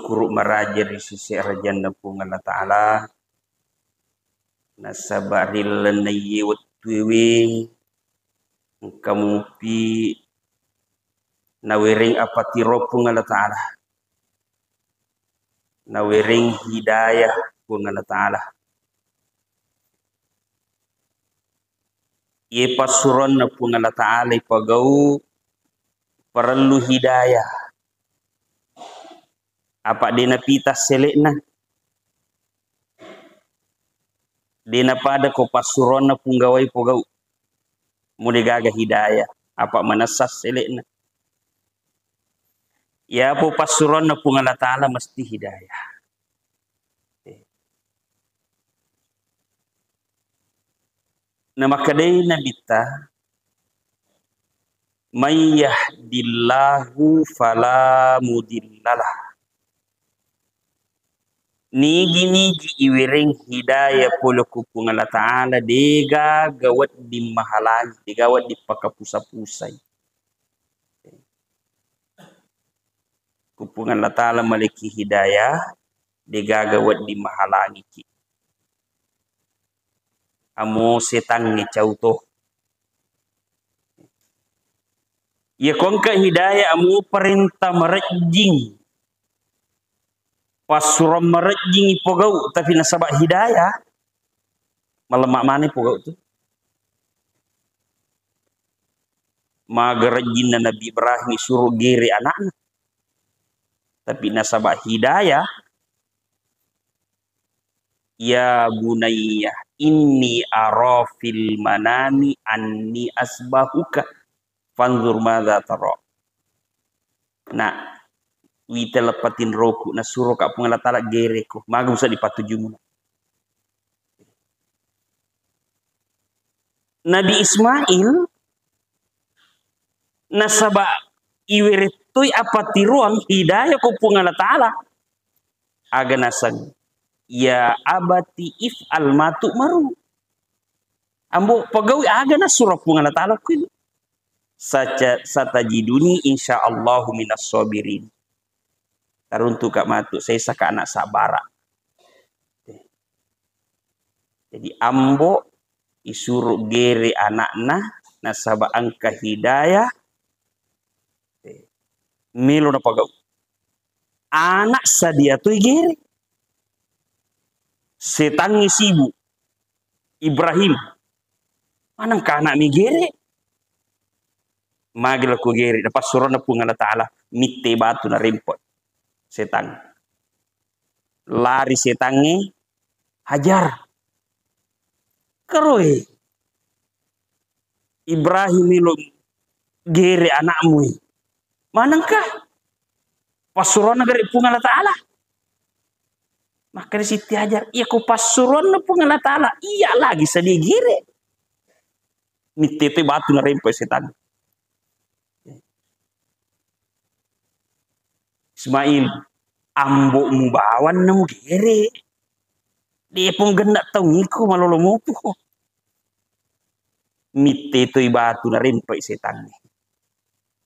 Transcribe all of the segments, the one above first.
Syukur meraja di sisi rajan pung Allah Ta'ala. Nasabaril nayyi watwiwing. Kamupi nawiring apatiro pung Allah Ta'ala. Nawiring hidayah pung Allah Ta'ala. Ye pasuron na pung Allah Ta'ala ipagau perlu hidayah. Apa dia napita selekna? Dia napada ko pasuron na pung gawai pagau. Mudi gaga hidayah. Apa manasas selekna? Ya po pasuron na pung Allah Ta'ala mesti hidayah. Na makadai na bita may yahdillahu fala mudillalah. Nigi iwiring hidayah polo kupung Allah Ta'ala dega gawat di mahalang, digawat di pakapusa-pusay. Kupung Allah Ta'ala maliki hidayah dega gawat di mahalangi ki. Amo setang ni cauto. Ya kongka hidayah amu perintah merejing. Pasuram merejing ipogau tapi nasabak hidayah. Malemak mana ipogau tu? Magerejin na Nabi Ibrahim suruh giri anaknya. Tapi nasabak hidayah. Ya bunayya inni arafil manami anni asbahuka fanzur madza tara. Nah, wita lepatin roku na suruh ka pung Allah Ta'ala gereku maga usah dipatujumu. Nabi Ismail nasaba iwiritui apa tiruang hidayah ku pung Allah Ta'ala aga nasang ya abati if almatu maru ambo pagawi aga na surah pung Allah Ta'ala ku satajiduni insyaallahu minas sabirin. Taruntu kak matu saya saka anak sabara. Jadi ambo isuruh gere anakna nasaba angka hidayah milo na pagaw anak sadia tu gere setangi sibu Ibrahim manang ka anak mi gere magil ko gere na pasuron na pung Allah Ta'ala mitte batu na rempot setang lari setangi hajar keroy Ibrahim milo gere anakmu manangkah pasuron na gere pung Allah Ta'ala. Maka di situ ajar, iya ko pasuron na pung Allah Ta'ala, iya lagi sedih gire. Mitete batu na rempo setan. Ismail, ambo mu bawan na mu gire. Dia pun gendak tau ngiko malolo mo po. Mitete batu na rempo setan.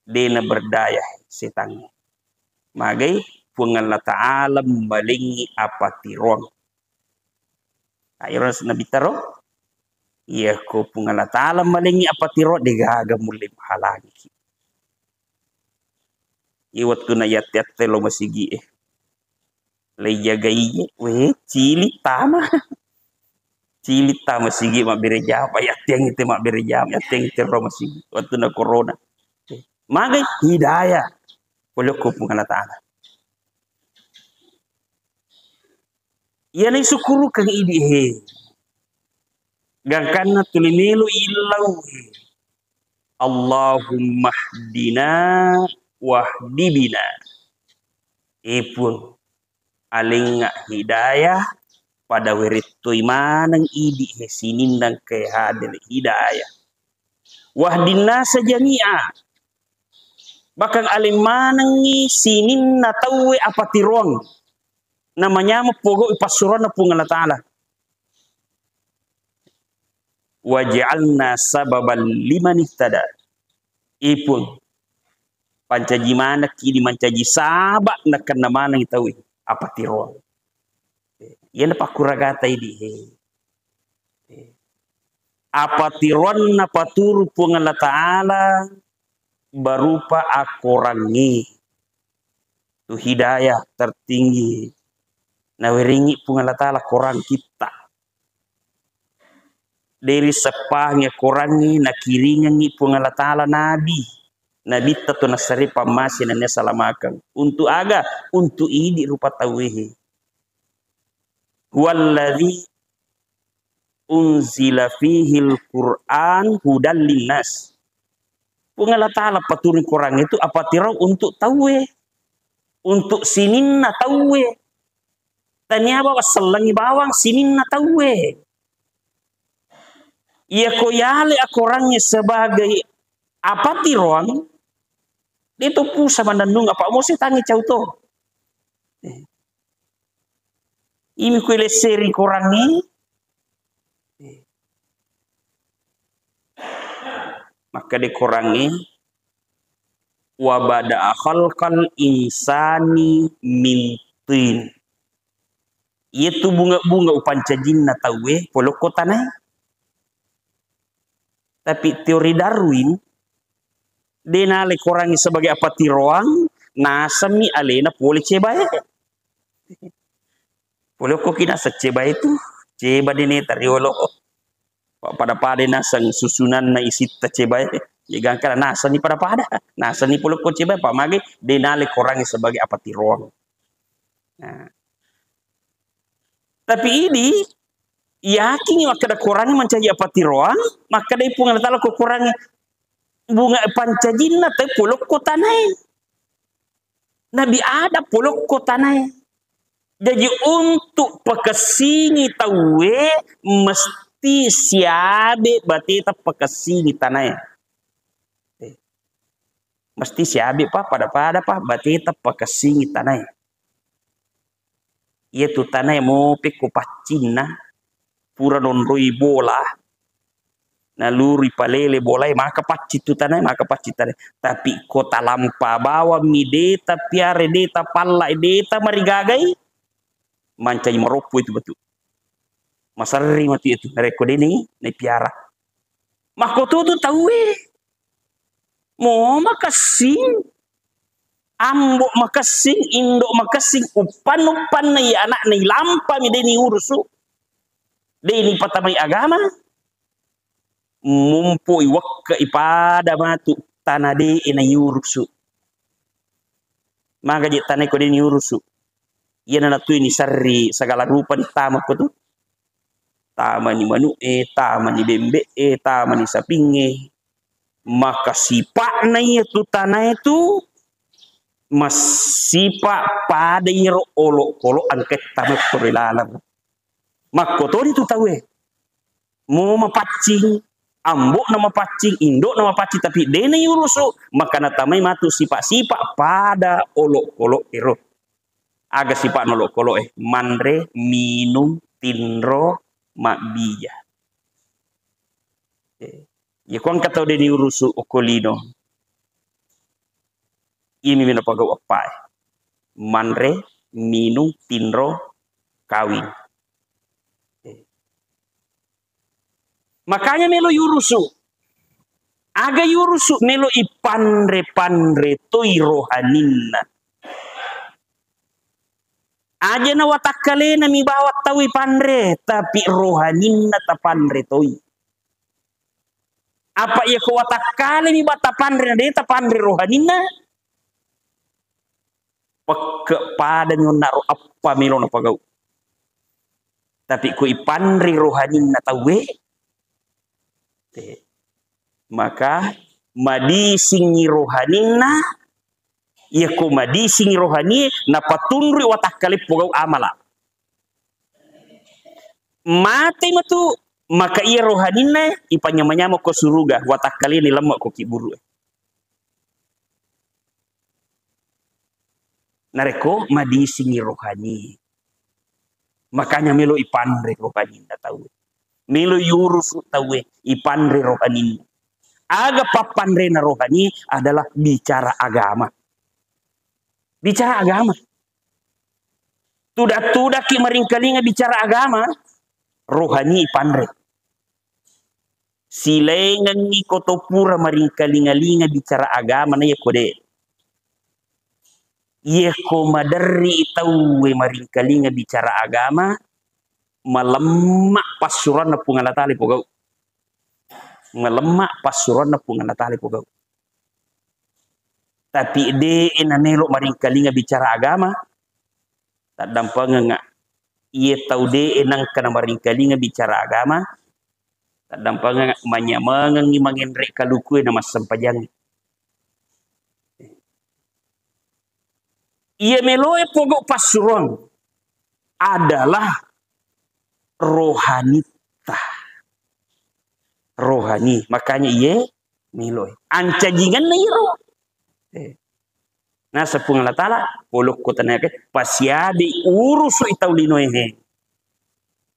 Dia na berdaya setan. Magai, pung Allah Ta'ala membalingi apa tirong. Ayo Nabi taro. Iya ko pung Allah Ta'ala membalingi apa tirong. Degaga mulai halangi. Iwat ko na yat-yat telo masigi eh. Lay jagaiye. Weh cili tama. Cili tama masigi mak berejam. Ayat yang itu mak berejam. Ayat yang itu masigi. Waktu na corona. Magai hidayah. Boleh ko pung Allah Ta'ala. Yana sukuru kang idi he. Gangkana tulimelu illau he. Allahumma hdina wahdibina. Epun alinga hidayah pada wiritu imanang idi he sinindang kehadil hidayah. Wahdina sajami'a. Bakang alimanangi sinin na tawe apa tiruang. Namanya pogo ipasuron na pung Allah Ta'ala. Waj'alna sababan liman ihtada. Ipun pancajimana kini mancaji sabak na kanamana itawi. apa tiron. Yan pakuragata ini. Apa tiron na paturu pung Allah Ta'ala berupa akorangi. Tu hidayah tertinggi. Na weringi pung Allah Ta'ala korang kita. Dari sepahnya korangi na kiringangi pung Allah Ta'ala nabi. Nabi tatu nasari pamasi na salamakan. Untuk aga, untuk ini rupa tawihi. Walladhi unzila fihil Qur'an hudal linnas. Pung Allah Ta'ala paturin korang itu apa tirau untuk tawe. Untuk sinin na tawe. Tanya bawa selangi bawang sinin na tawe. Ia koyale akorangnya sebagai apa tiruang. Dia tu pusa mandandung apa mau saya tangi cau to. Ini kuile seri korang ni. Maka di korang ni wabada khalqal insani min tin. Itu bunga-bunga upanca jinna tawe polok tanah. Tapi teori Darwin dia nale korangi sebagai apa tiroang nasami alena boleh cebai. Boleh kok kina seceba itu ceba dini tariolo pada nasang susunan na isit cebai. Jangan kala nasani pada nasani boleh kok cebai pak mage dia nale korangi sebagai apa tiroang. Nah. Tapi ini yakin maka ada kurangnya mencari apa tiroang, maka dia pun Allah Ta'ala kurangi bunga pancajinna tapi puluk kota naik. Nabi ada puluk kota naik. Jadi untuk pekesini tawe mesti siabe batita pekesini tanah. Mesti siabe pak pada pak batita pekesini tanah. Ia tu tanah mau pekupacina. Pura nonroi bola na luri palele bola maka pacit tu tanah maka pacit tanah tapi kota lampa bawa mideta piare deta palla deta marigagai mancai meropo itu betul masari mati itu rekod ini na piara makoto tu tahu mau makasing ambok makasing indok makasing upan na ya anak na lampa mideni urusu. Ini patamai agama mumpui wakka ipada matu tanah de ina yurusu maka je tanah ko de yurusu yana na tu ini sarri segala rupa di tamak ko tu tama ni manu tama ni bembe tama ni sapinge maka sipak na itu tanah itu masipak pada iro olok angket tamak ko rilalang. Makotori tu tahu mau mapacing ambok nama pacing indok nama pacing tapi dene yurusu maka natamai matu sipak pada olok ero aga sipak nolok kolok mandre minum tinro makbiya ya kon kata dene yurusu okolino ini mina pagaw apai mandre minum tinro kawin. Makanya melo yurusu. Aga yurusu melo ipandre toi rohaninna. Aja na watakale na mi bawat tawi pandre tapi rohaninna ta pandre toi. Apa ya ko watakale mi bata pandre na ta pandre rohaninna? Peke pada naro apa melo na pagau. Tapi ko ipandre rohaninna tawe maka madi singi rohanina ya ko madi singi rohani na patunri watakali pogau amala mate matu maka ia rohanina ipanyama-nyama ko suruga watakali ni lemak ko kiburu nareko madi singi rohani makanya melo ipandre rohani na tahu melo yurus tahu ipandre rohani. Aga papandre na rohani adalah bicara agama. Bicara agama. Tudak-tudak ki maringkalinga bicara agama, rohani pandre. Silengan ni kotopura maringkalinga-linga bicara agama na kode. Ye ko madari itawe maringkalinga bicara agama, melemak pasuran na pungalatali pogau. Melemak pasuran na pungalatali pogau. Tapi de enanelo maringkalinga bicara agama, tak dampang nga. Ie tau de enang kana maringkalinga bicara agama, tak dampang nga manyamangang mangenrek kalukue na masampajang. Ia meloe pogok pasuron adalah rohanita. Rohani. Makanya ia meloe. Ancajingan na iro. Nah sepung Allah Ta'ala. Polok ko tanaya ke. Pasiade urusu itaulinoe he.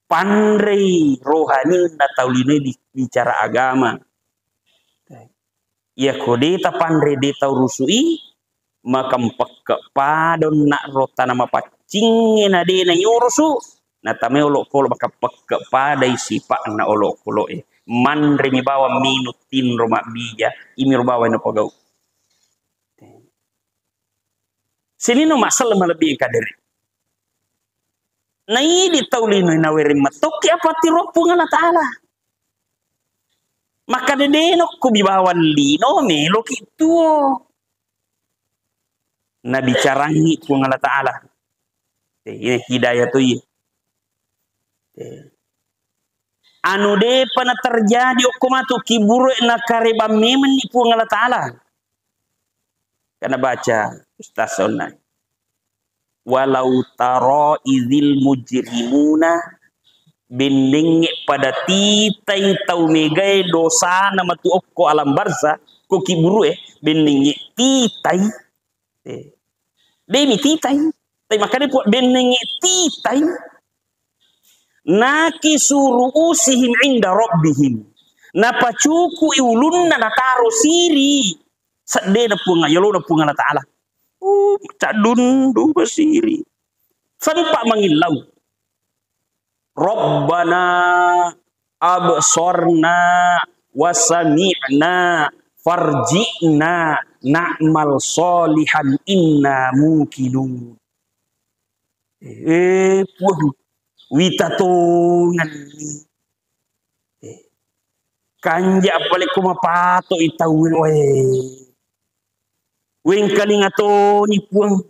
Pandai rohani na taulinoe bicara agama. Ia kodeta pandai deta urusui. Maka padon nak rota nama pacingin ade na yurusu na tame olok kolo maka pada sipak na olok kolo mandre mi bawa minutin roma bija imi bawa na pagau sinino masalah lebih kadere na ini taulino na weri matok ya pati ropung Allah Ta'ala maka dedeno ko bibawan lino melo gitu na bicarangi kung Allah Ta'ala. Ini hidayah tu iya. Anu de pana terjadi okumatu kiburu na kareba memen ni kung Allah Ta'ala. Karena baca Ustaz Sonai. Walau taro izil mujrimuna bendeng pada titai tau megai dosa nama tu okko alam barza ko kiburu bendeng titai demi titai, tapi makanya buat benengi titai, naki suruh usihim inda rabbihim, napa cuku iulun na nataro siri, sadde na punga yolo na punga na Ta'ala, cadun do basiri, sanpa mangilau, Rabbana absorna wasami'na farji'na na'mal solihan inna mukilun. Witatungan ni. Kanja balik kumapato itawin weng kalinga to ni puang.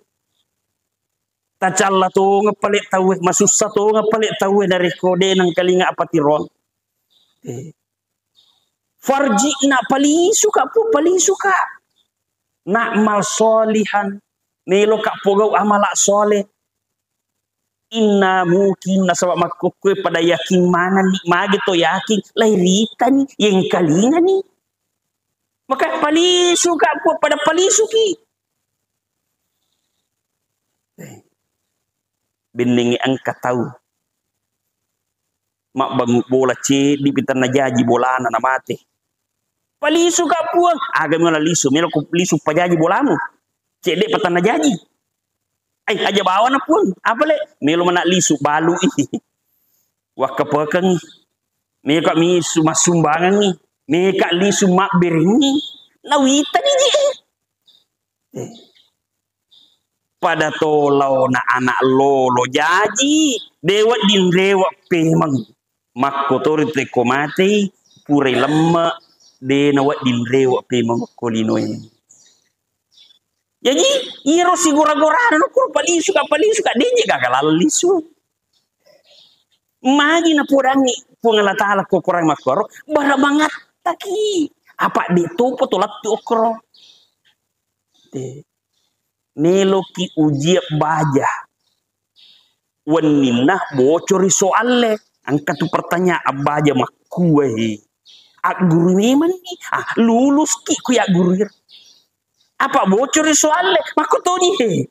Tacalla to ngapalit tawin masusa to ngapalit tawin dari kode ng kalinga apatiron. Farji'na palisuka po palisuka. Na'mal solihan melo kak pogau amala soleh inna mungkin nasabab makukwe pada yakin mana ni magi to yakin lahirita ni yang kalinga ni maka palisu kak po pada palisuki beningi angka tahu mak bangun bola ce di pitan na jaji bolana na mate palisu ka puang agam nga lisu melo ko lisu pajaji bolamu cedek patan na jaji ay aja bawa na puang apa le melo mana lisu balu wakapakang me ka misu masumbangan ni me ka lisu mak beringi nawita ni je pada tolaw na anak lolo jaji dewa din dewa pemang makkotorite komate pure lemma de nawat dinrewa pe mangkolino ini. Jadi iro sigura-gura no kur palisu ka denye gagalal lisu. Magi na purangi pungala Ta'ala ko kurang makoro bara banget taki. Apa dito po tolat ti okro. Meloki uji baja. Waninah bocori soale. Angkat tu pertanyaan abaja makuwe. Guru memang ni lulus ki ku ya guru apa bocor soalnya mako to ni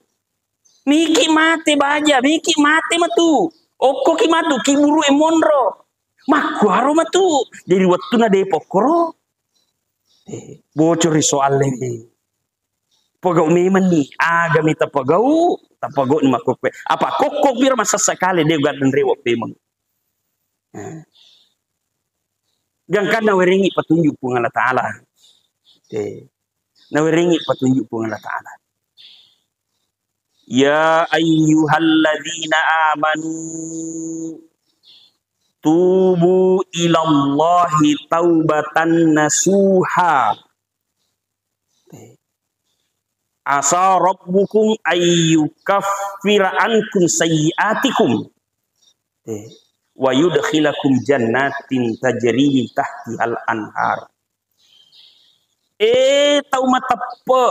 miki mate baja miki mate matu okko ki matu ki buru monro mako haro matu jadi waktu na de pokoro bocor soalnya Pagau memang ni agami tapagau ni makukwe. Apa kokok bir masa sekali dia gadan rewok memang. Gang kan nawaringi petunjuk pun Allah Ta'ala. Nawaringi petunjuk pun Allah Ta'ala. Ya ayyuhalladzina amanu tubu ilallahi taubatan nasuha. Asa rabbukum ayyukaffira ankum sayyiatikum wa yudkhilakum jannatin tajri min tahtihal anhar. Tau matapa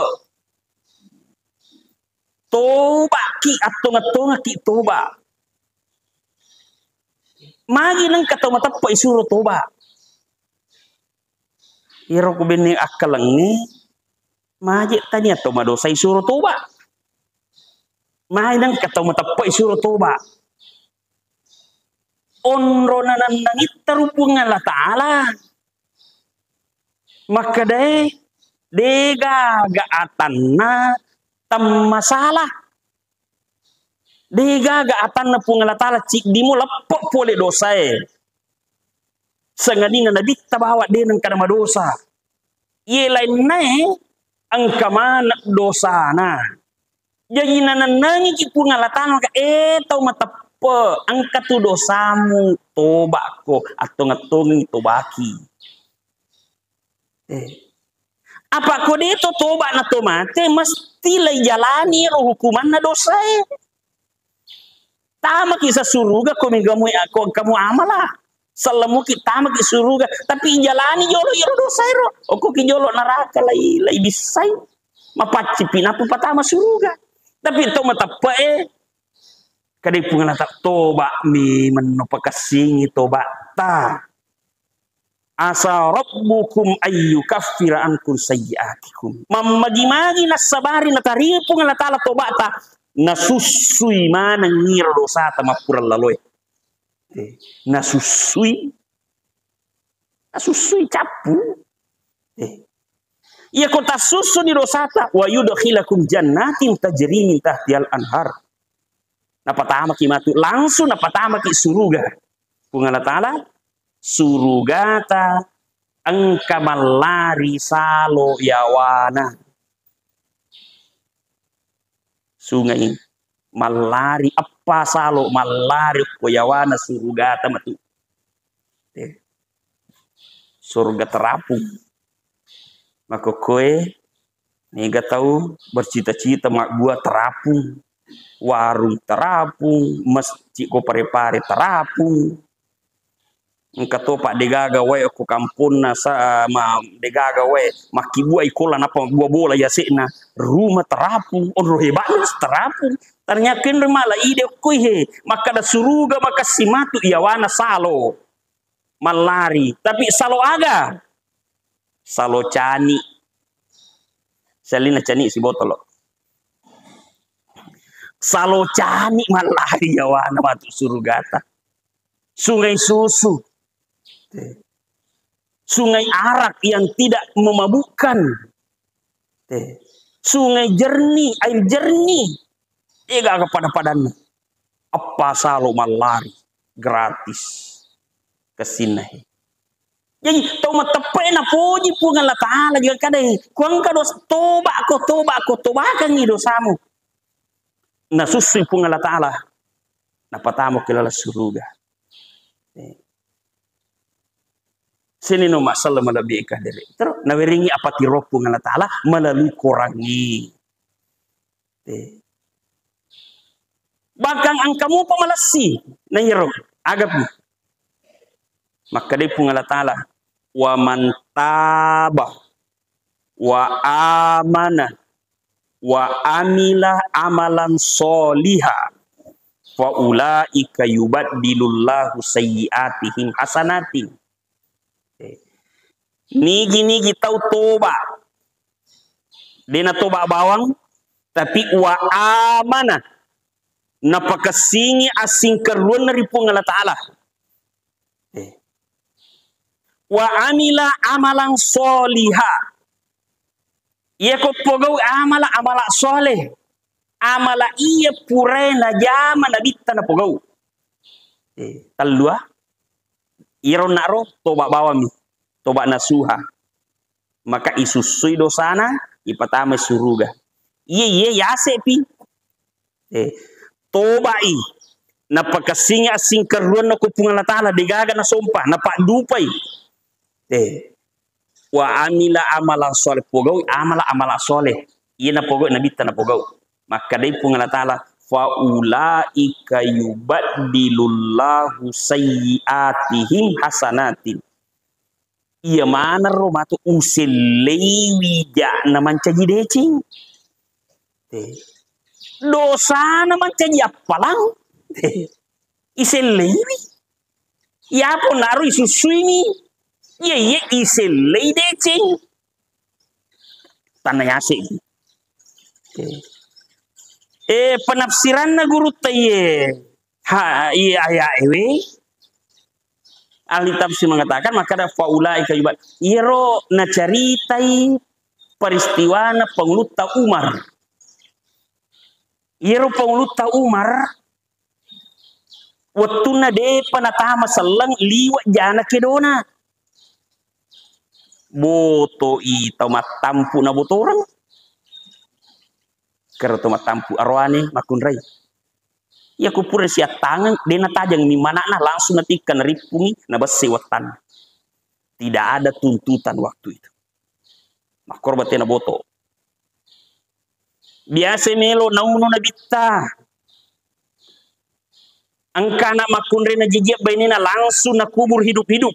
toba ki atong ki toba. Magi nang kata matapa isuro toba. Iro ko bini akalangi Maji tanya to madosa isuro toba. Mahay nang kataw matapa isuro toba. Onro na nangit tarupung Allah Ta'ala. Maka dega gaatan na tam masalah. Dega gaatan na pung Allah Ta'ala cik di mo lapok pole dosa Sengadina nabi tabawa din ng kada madosa. Ye lain na ang kamana dosa na. Jadi nananangi ki pungalatan ka tau matapa ang katu dosamu toba ko atau ngatong tobaki. Apa ko dito toba na tomate mesti lay jalani ro hukuman na dosa Tama ki sa suruga ko kamu amala. Salamu kita magi suruga tapi jalani jolo iro dosa ro oko ki jolo neraka lai bisai mapaci pinapu patama suruga tapi to matapa kadai pungan tak toba mi menopakasingi toba ta asa rabbukum ayyukaffira ankum sayyiatikum mamagi-magi nasabari natari pungan tala toba ta nasusui manang ngiro dosa ta mapural laloy nasusui capu iya kota susu di dosata wa yudkhilakum jannatin tajri min tahtihal anhar napatama ki matu langsung napatama ki suruga pungala taala surugata angka malari salo yawana sungai malari apa salo malari koyawana surugata matu surga terapung maka koe nega tahu bercita-cita mak buat terapung warung terapung masjid ko pare-pare terapung engkato pak degaga we ko kampun na sa ma degaga we makibu ay kola napa gua bola ya sekna rumah terapung on hebat terapung ternyata mala ide kuihe maka da suruga maka simatu iawana salo malari tapi salo aga salo cani salina cani si botolo salo cani malari iawana matu surugata sungai susu sungai arak yang tidak memabukkan sungai jernih air jernih ega kepada padannya apa salo malari gratis kesini jadi tau matepe na puji pun Allah Ta'ala juga kadang kuang kados toba kan ni dosamu na susu pun Allah Ta'ala na patamu kilala suruga sini no masalah malabih kadere terus nawiringi apa tiroh pun Allah Ta'ala melalui korangi Bakang ang kamu pamalasi na hiro agap maka dia pun Allah Ta'ala wa man taba wa amana wa amila amalan soliha fa ulaika yubaddilullahu sayyiatihim hasanatin nigi tau toba dena toba bawang tapi wa amana napakasingi asing karuan na ripong Allah Ta'ala. Wa amila amalang soliha. Ia ko pogau amala soleh. Amala iya pure na jama na bitta na pogau. Talua iro naro toba bawami. Toba nasuha. Maka isusui dosana ipatama suruga. Iya yase pi. Toba i. Napakasinga asing karuan na kupungan na tala. Digaga na sompa. Napadupay. Wa amila amala soleh. Pogau amala soleh. Iya na pogau na bitta na pogau. Maka day pungan na tala. Faulaika yubaddilullahu sayyiatihim hasanatin. Iya mana romatu uselewi ja naman caji decing. Dosa naman caji apalang. Iselewi. Ya po naru isusui mi. Iya iselei decing. Tanah yasik. Penafsiran na guru taye. Iya ewe. Ahli tafsir mengatakan maka ada faulaika yubat. Iro na caritai peristiwa na pengluta Umar. Iro pengluta Umar. Waktu na de panatama selang liwat jana kedona. Boto i matampu na botorang. Karo matampu arwane makunrai. Ya kupura siya tangan, dena tajang mi mana nah langsung natikan ripungi na basi watan. Tidak ada tuntutan waktu itu. Makor batena boto. Biasa melo nauno na bitta. Angka na makunre na jijiap baini na langsung na kubur hidup-hidup.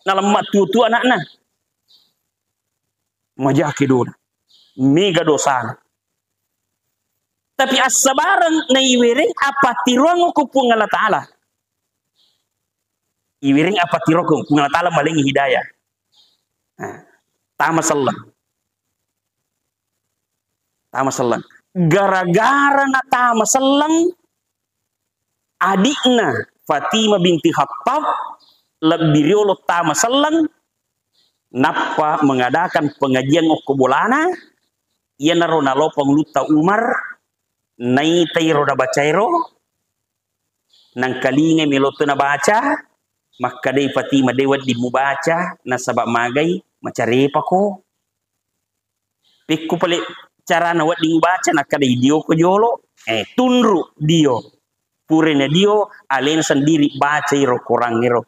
Na lemak tua-tua anak-anak. Majaki dona. Mega dosana. Tapi asabaran na iwiring apa tirong ko po nga ta'ala. Iwiring apa tirong ko po nga ta'ala maling hidayah. Tama salang. Tama salang. Gara-gara na tama salang, adikna Fatimah binti Khattab lebiriolo tama salang, napa mengadakan pengajian okubolana, ia naronalo pengluta Umar, nai tairo da bacairo nang kalinga meloto na baca maka day Fatimah dewat di mubaca na sabab magay macarepa ko pikku pali cara na wat di mubaca na kaday dio ko jolo tunru dio pure na dio alen sendiri baca iro kurang iro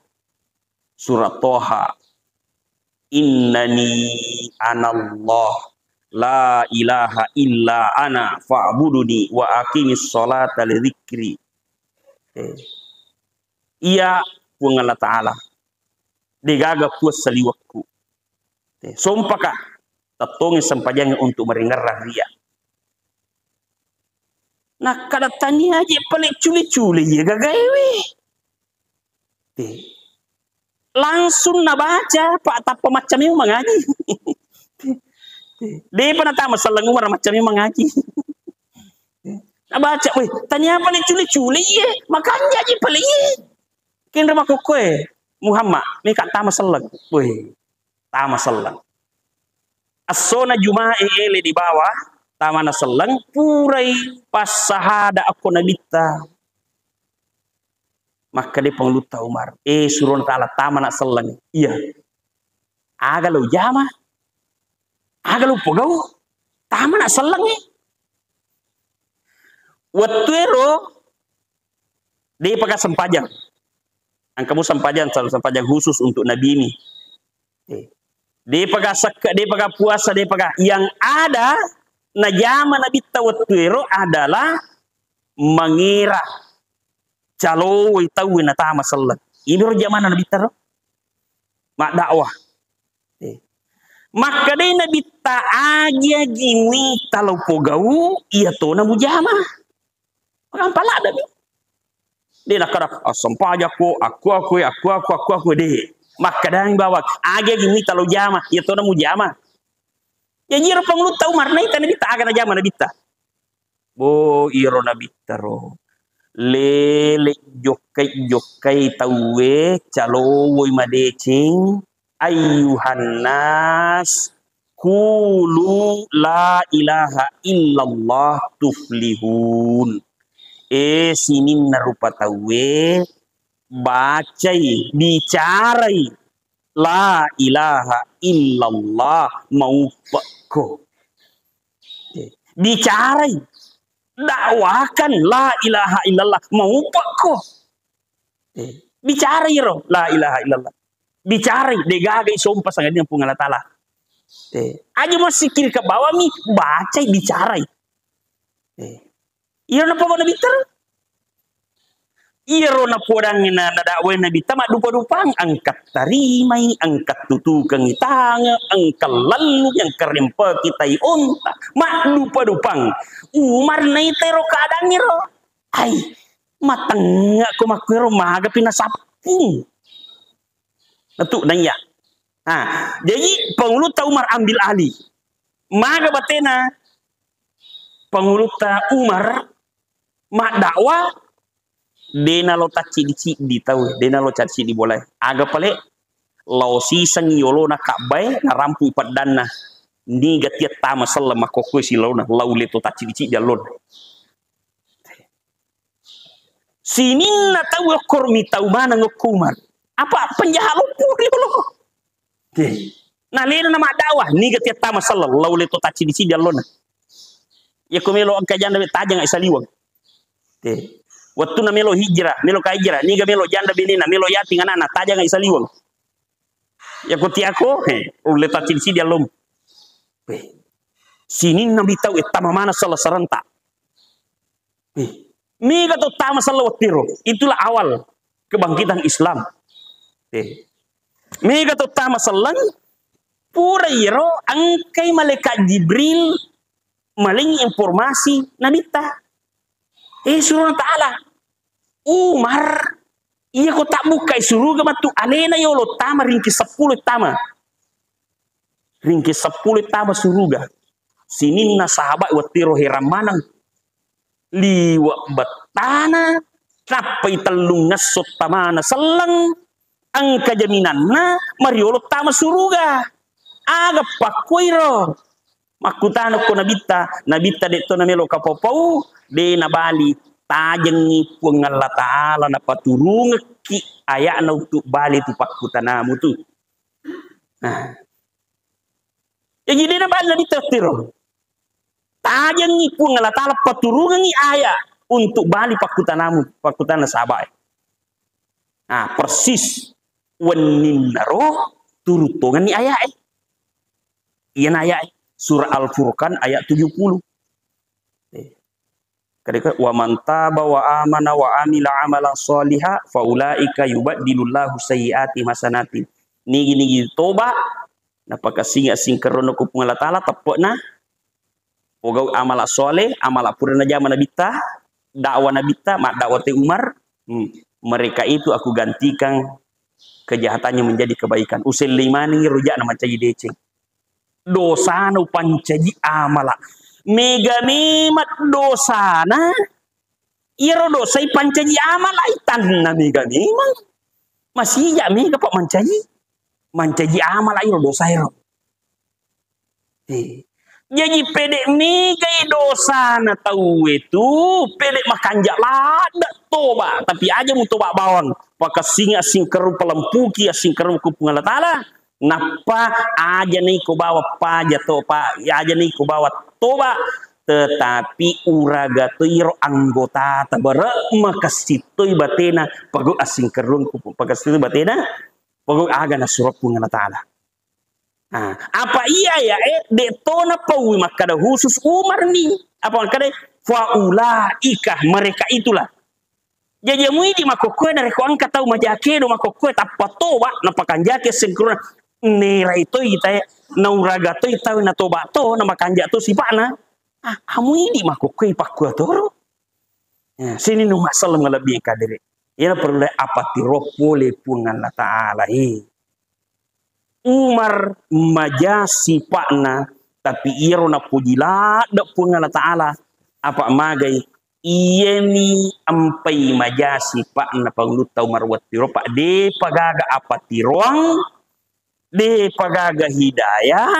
surat Toha innani anallah la ilaha illa ana fa'buduni wa aqimis sholata li dzikri. Iya pun Allah Ta'ala. Digaga puas saliwakku. Sumpah kak. Tatongin sampajang untuk meringarah ria. Nah kadatanya aja pelik culi-culi ya gagawe. Langsung na baca pak tapa macam itu mengaji. Dia pernah tahu masalah Umar macam ni mengaji. Nak baca, weh, tanya apa ni culi-culi ye, makan jadi paling. Kin rumah kokoe Muhammad, ni kat tahu masalah, weh, tahu masalah. Asona Jumaah ele di bawah, tahu masalah, purai pas sahada aku nabita. Maka dia pengluta Umar, suruh ta'ala tahu masalah. Iya, aga lo jama. Aga lupa kau, tama nak selang ni. Waktu itu dia pakai sempajang. Angkamu sempajang, sempajang khusus untuk Nabi ini. Dia pakai seka, dia pakai puasa, dia pakai. Yang ada na zaman Nabi waktu itu adalah mengira calo tahu na tama selang. Ini zaman Nabi tahu. Mak dakwah. Maka dia Nabi ta'agya gini talau pogau iya to na mujama. Orang pala ada ni. Dia nak kata sampah aku deh. Maka dah bawa agya gini talau jama iya to na mujama. Ya jiro pengluta Umar na ita Nabi ta'agya na jama Nabi ta. Bo iro Nabi taro. Lele jokai tawe calo woi madecing. Ayuhan nas Qulu la ilaha illallah tuflihun. Sinin narupa tawe bacai bicarai la ilaha illallah maupako. Bicarai dakwakan la ilaha illallah maupako. Bicarai ro la ilaha illallah. Bicarai degagai sumpah sangat dengan Allah Ta'ala. Aja masih kiri ke bawah mi bacai bicarai. Iya na po na bitar. Iya na po dang na nadawin na bitar madupa-dupang angkat tarimay, angkat tutukang itanga, angkat lalu yang kerempa kita unta, madupa-dupang. Umar na itero kadang niro. Ay, matangga ko makwero maga pinasapung. Natu nanya. Nah, jadi penguluta Umar ambil alih. Maga batena penguluta Umar mak dakwa dena lo taci di tahu dena lo caci di boleh aga pale lo sisang yolo na kabai na rampu padana ni gatia tama sallam makoko si lo na laule to taci di jalon sinin na tahu kormi tahu mana ngokumar apa penjahat lo puri lo nah lena na mak dakwa ni gatia tama sallam laule to taci di jalon ya kumelo ang kajanda tajang ay saliwag. Waktu na melo hijrah, melo ka hijrah, niga melo janda benina, melo yating anak tajang ay saliwag. Ya kuti ako, ulit tatil si dia lom. Sinin na bitaw tama mana salah serenta. Miga to tama salah watiro. Itulah awal kebangkitan Islam. Miga to tama salah pura iro angkai malaikat Jibril maling informasi nabita. Suruh Ta'ala. Umar. Iya ko tak buka suruh gamatu. Alena yolo tama ringki 10 tama. Ringki 10 tama suruga. Sinin na sahabat watiro heramanang. Liwa batana. Kapai telung ngasot tamana selang. Ang kajaminan na. Mariolo tama suruga. Aga pakwairo. Makutano ko nabita dito na melo kapopau de nabali tajengi pung Allah Ta'ala na paturung ki ayak na untuk bali tu pakutanamu tu. Nah. Yang ini nabali nabita tiro. Tajengi pung Allah Ta'ala paturung ni ayak untuk bali pakutana sahabat. Nah, persis wenin naro turutongan ni ayak. Iya na ayak. Surah Al-Furqan ayat 70. Ketika wa man taba wa amana wa amila amalan sholiha fa ulaika yubaddilullahu sayyiati hasanati. Nigi toba napakasinga singkerono ku Allah Taala tepokna ogau amala soleh amala purna zaman nabita dakwah nabita mak dakwah Umar mereka itu aku gantikan kejahatannya menjadi kebaikan. Usil limani rujak nama caji deceng. Dosana pancaji amala mega memat dosana iro dosai pancaji amala itan na mega memang masih ya mega pak mancaji amala iro dosa iro jadi pede mega dosana tahu itu pede makanjak lada toba tapi aja mau toba bawang pakai singa singkeru pelempuki singkeru kupungan Ta'ala. Napa aja nih ko bawa paja topa aja nih ko bawa toba tetapi uraga tu iro anggota tabara makasitoy batena pagod asing kerung pagkasitoy batena pagod aga na surap pun Allah Ta'ala. Apa iya ya detona pawi makada khusus Umar nih apa makada faula ikah mereka itulah. Jadi mui di makokwe dari ko angkat tahu majake do makokwe tapato wa napakanjake singkrona nera itu kita na uraga to itaw na toba to na makanja to si pana amu ini makokwe pakwa toro sini no masal ngalabi kadere ina perlu apa tiro pole pun Allah Ta'ala Umar majasi pakna tapi iro na pujila dak pun Allah Ta'ala apa magai ieni ampai majasi pakna pangluta Umar watiro pak de pagaga apa tiroang de pagaga hidayah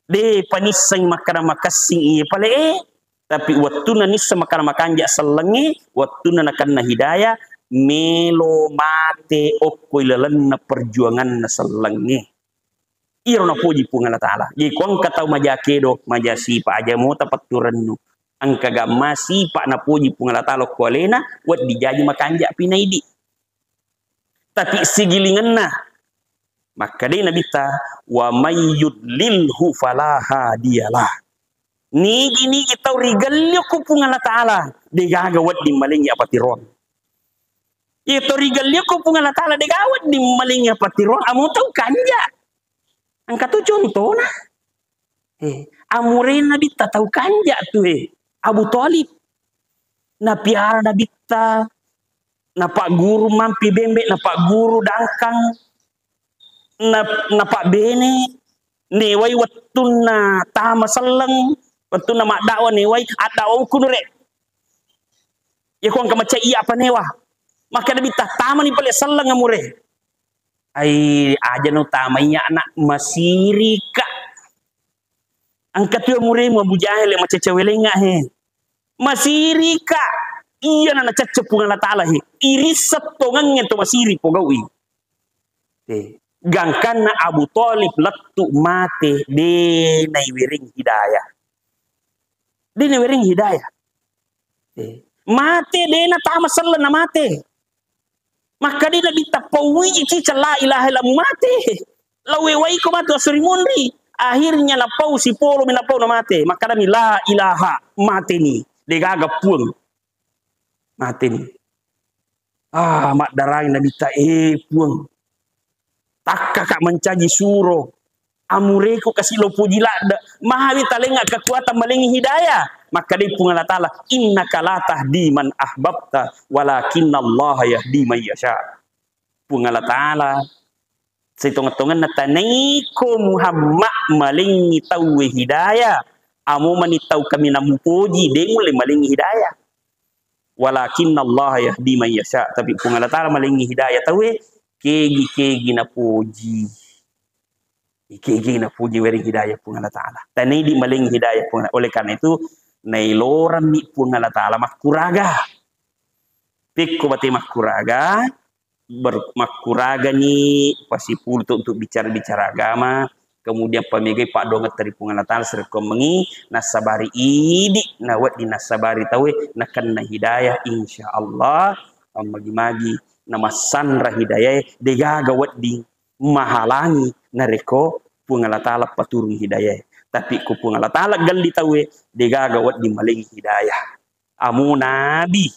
De panisang makasing iya pale tapi wattuna nissa makanja selenge wattuna nakanna hidayah melo mate okko ilalanna perjuangan na selenge iro na puji pungala taala ji kuang katau maja kedo maja sipa aja mo tapat turannu angka gamma sipa na puji pungala taala ko lena wat dijaji makanja pinaidi tapi sigilinganna maka dia nabi ta wa mayyudlilhu falaha dialah nigi kita rigalyo ko pungala taala de gagawat di maling apa tiron itu rigalyo ko pungala taala de gawat di maling apa tiron amo tau kanja angka tu contoh na amure nabi ta tau kanja tu Abu Thalib na piara nabi ta na pak guru mampi bembe na pak guru dangkang na pak bene newai wattuna tama sallang wattuna mak dakwa newai ada kunure ya kuang kamaca iya apa newa maka nabi ta tama ni pale sallang amure ai aja no tamanya anak masirika angkat yo amure mo Abu Jahal ma cecewelenga he masirika iya na cecep pungala taala he irisat tongang to masiri pogawi gangkan na Abu Thalib lattu mate de nai wiring hidayah. De nai wiring hidayah. Mate de na tama sallan na mate. Maka dia nabi tapawi cica la ilaha illa mate. Lawe wai ko mate asri munri. Akhirnya na pau si polo mina pau na mate. Maka dami la ilaha mate ni. De gaga puang. Mate ni. Ah mak darang nabi ta puang. Takka kak mencaji suro amureko kasih lo puji lada mahawi talenga kekuatan malingi hidayah maka di pungala taala innaka la tahdi man ahbabta walakinna Allah yahdi man yasha pungala taala setongan-tongan natanai ko Muhammad malingi tau hidayah amu manitau kami namu puji dengul malingi hidayah walakinna Allah yahdi man yasha tapi pungala taala malingi hidayah tau kegi na puji wering hidayah pungala taala tani di maling hidayah pungala oleh karena itu nailoran ni pungala taala makuraga pikku bati makuraga bermakuraga ni pasti puluh untuk bicara agama kemudian pamigai pak dongat dari pungala taala serkomengi nasabari idi nawat di nasabari tawe nakan na hidayah insyaallah magi-magi nama sandra hidayah dega gawat di mahalangi nareko pungala taala paturun hidayah tapi ku pungala taala gali tawe dega gawat di maling hidayah amu nabi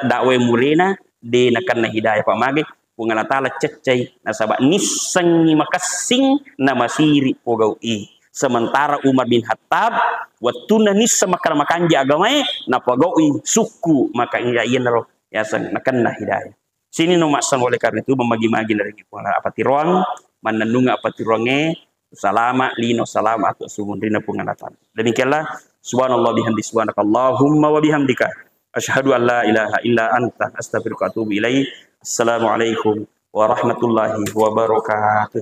dakwe murena de nakan na hidayah pamage pungala taala cecai nasaba nisangi makasing nama siri pogawi sementara Umar bin Khattab watuna nissa makanja agamae na pogawi suku maka iyain ro ya nakan na hidayah sini no maksan oleh karena itu memagi-magi dari pungala apati ruang mananunga apati ruange salama lino salama atau sumundrina pungala taala demikianlah subhanallah bihamdi subhanakallahumma wa bihamdika asyhadu an la ilaha illa anta astaghfiruka wa atubu ilaik assalamualaikum warahmatullahi wabarakatuh.